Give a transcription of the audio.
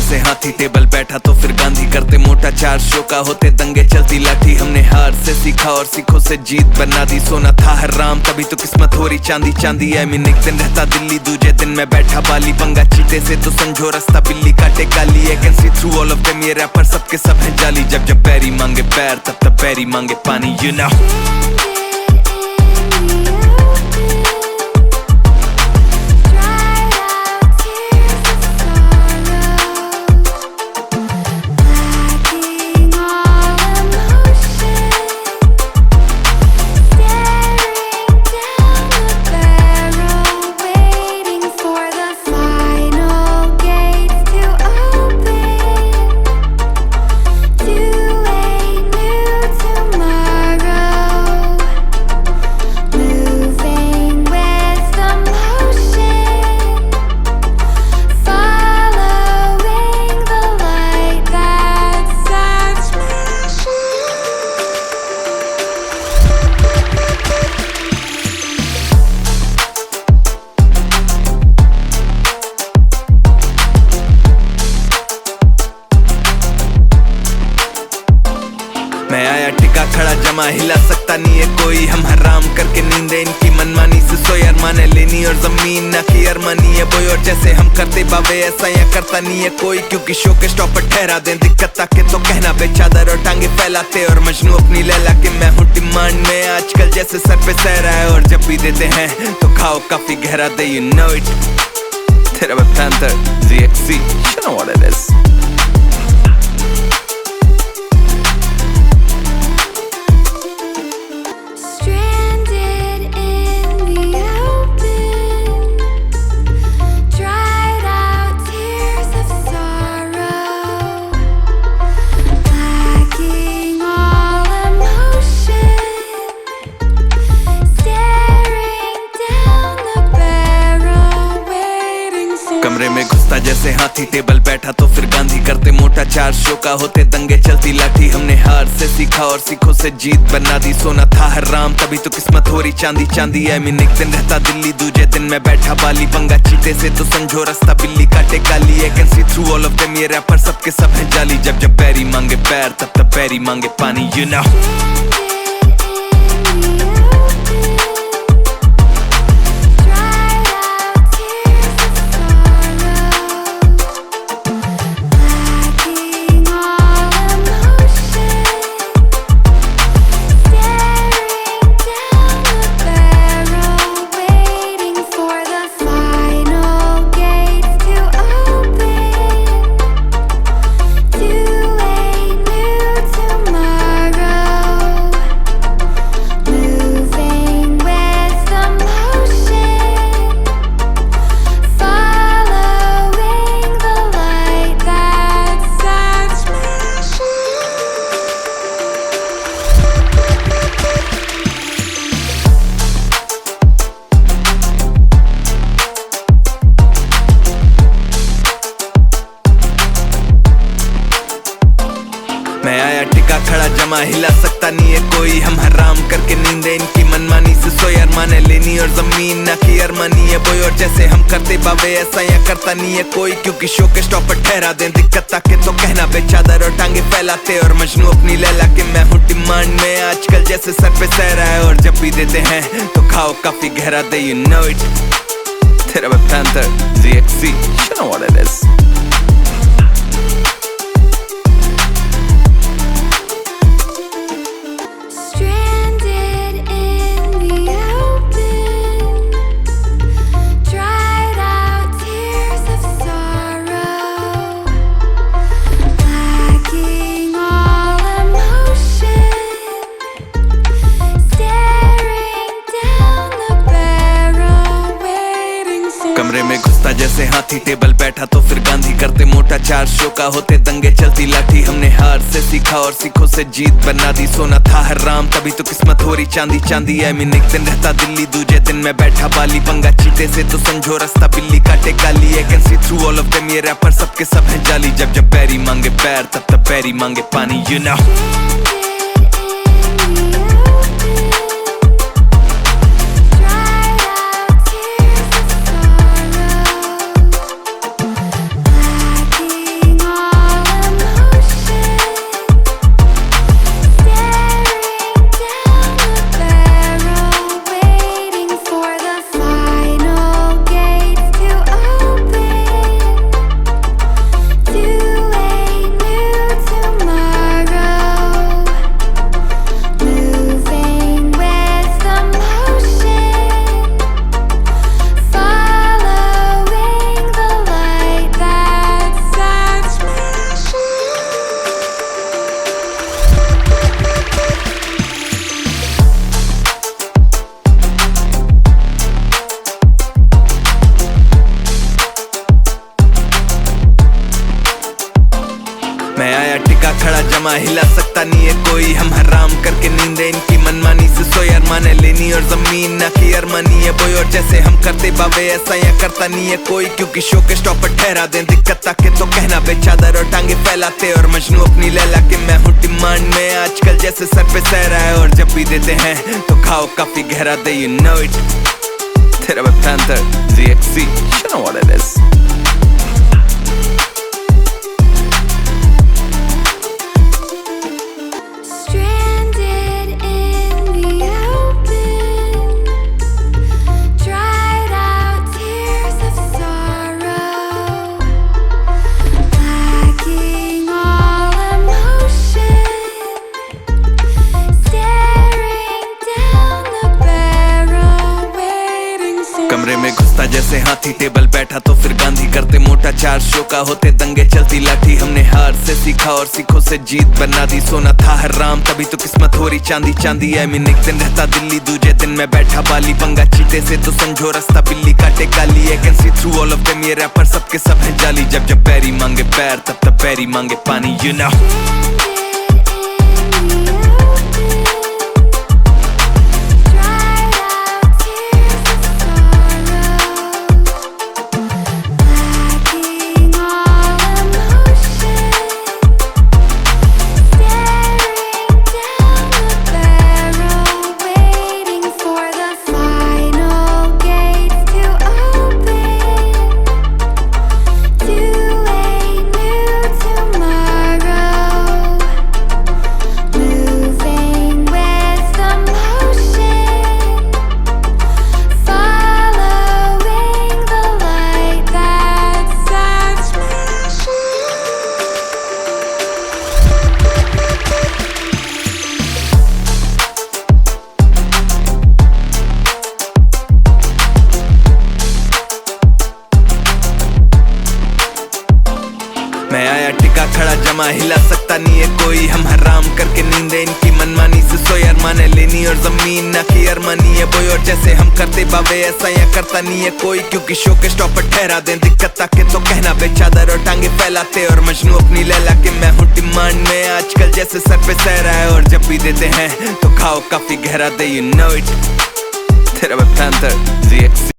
जैसे हाथी टेबल बैठा तो फिर गांधी करते मोटा, चार शो का होते दंगे चलती लाठी। हमने हार से सीखा और सीखों से जीत बना दी, सोना था हराम तभी तो किस्मत हो रही चांदी चांदी। आई मीन एक दिन रहता दिल्ली दूजे दिन मैं बैठा बाली, पंगा चीते से तो समझो रास्ता बिल्ली काटे काली। I can see through all of them, ये रैपर सबके सब हैं जाली। जब जब बैरी मांगे पैर तब तब बैरी मांगे पानी, यू नो। मैं आया टिका खड़ा जमा, हिला सकता नहीं है कोई। हम हराम करके नींदे इनकी मनमानी से सोए। अरमाने लेनी और जमीन ना की अरमानी है बोई, और जैसे हम करते बाबे ऐसा यहाँ करता नहीं है कोई। क्योंकि शो के स्टॉप पर ठहरा दें दिक्कत ताके तो कहना बेचादर और टांगे फैलाते। और मजनू अपनी लैला के मैं हूँ डिमांड में आजकल, जैसे सर पे सहरा है। और जब भी देते हैं तो खाओ काफी गहरा दे, यू नो इट। तेरा panther ZXC, you know what it is. कमरे में घुसता जैसे हाथी टेबल बैठा तो फिर गांधी करते मोटा, चार शो का होते दंगे चलती लाठी। हमने हार से सीखा और सीखों से जीत बना दी, सोना था हराम तभी तो किस्मत हो रही चांदी चांदी। आई मीन एक दिन रहता दिल्ली दूजे दिन मैं बैठा बाली, पंगा चीते से तो समझो रास्ता बिल्ली काटे काली। I can see through all of them, ये रैपर सबके सब हैं जाली। जब जब बैरी मांगे पैर तब तब बैरी मांगे पानी, यू नो। मैं आया टिका खड़ा जमा, हिला सकता नहीं है कोई। हम हराम करके नींदे इनकी मनमानी से सोए। अरमाने लेनी और जमीन ना की अरमानी है बोई, और जैसे हम करते बाबे ऐसा यहाँ करता नहीं है कोई। क्योंकि शो के स्टॉप पर ठहरा दें दिक्कत ताके तो कहना बेचादर और टांगे फैलाते। और मजनू अपनी लैला के मैं हूँ डिमांड में आजकल, जैसे सर पे सहरा है। और जब भी देते हैं तो खाओ काफी गहरा दे, यू नो इट। तेरा panther ZXC, you know what it is. कमरे में घुसता जैसे हाथी टेबल बैठा तो फिर गांधी करते मोटा, चार शो का होते दंगे चलती लाठी। हमने हार से सीखा और सीखों से जीत बना दी, सोना था हराम तभी तो किस्मत हो रही चांदी चांदी। आई मीन एक दिन रहता दिल्ली दूजे दिन मैं बैठा बाली, पंगा चीते से तो समझो रास्ता बिल्ली काटे काली। I can see through all of them, ये रैपर सबके सब हैं जाली। जब जब बैरी मांगे पैर तब तब बैरी मांगे पानी, यू नो। जमा हिला सकता नहीं है कोई। हम हराम करके नींदे इनकी मनमानी से सोए। अरमाने लेनी और जमीन ना की अरमानी है बोई। और जैसे हम करते बावे ऐसा या करता नहीं है कोई। क्योंकि शो के स्टॉपर ठहरा दें दिक्कत ताके तो कहना बेचादर और टांगे फैलाते। और मजनू अपनी लैला के मैं हूँ डिमांड में आजकल जैसे सर पे सह रहा है। और जब भी देते हैं तो खाओ काफी गहरा दे you know it। तेरा मैं panther ZXC, you know what it is। कमरे में घुसता जैसे हाथी टेबल बैठा तो फिर गांधी करते मोटा। 4 शो का होते दंगे चलती लाठी। हमने हार से सीखा और सीखों से जीत बना दी। सोना था हराम तभी तो किस्मत हो रही चांदी चांदी। आई मीन एक दिन रहता दिल्ली दूजे दिन मैं बैठा बाली। पंगा चीते से तो समझो रास्ता बिल्ली काटे काली। I can see through all of them ये रैपर सबके सब हैं जाली। जब जब बैरी मांगे पैर तब तब बैरी मांगे पानी you know। मैं आया टिका खड़ा जमा हिला सकता नहीं है कोई। हम हराम करके नींदे इनकी मनमानी से सोए। अरमाने लेनी और जमीन ना की अरमानी है बोई। और जैसे हम करते बावे ऐसा या करता नहीं है कोई। क्योंकि शो के स्टॉपर ठहरा दें दिक्कत ताके तो कहना बेचादर और टांगे फैलाते। और मजनू अपनी लैला के मैं हूँ डिमांड में आजकल जैसे सर पे सह रहा है। और जब भी देते हैं तो खाओ काफी गहरा दे you know it। तेरा मैं पैंथर ZXC।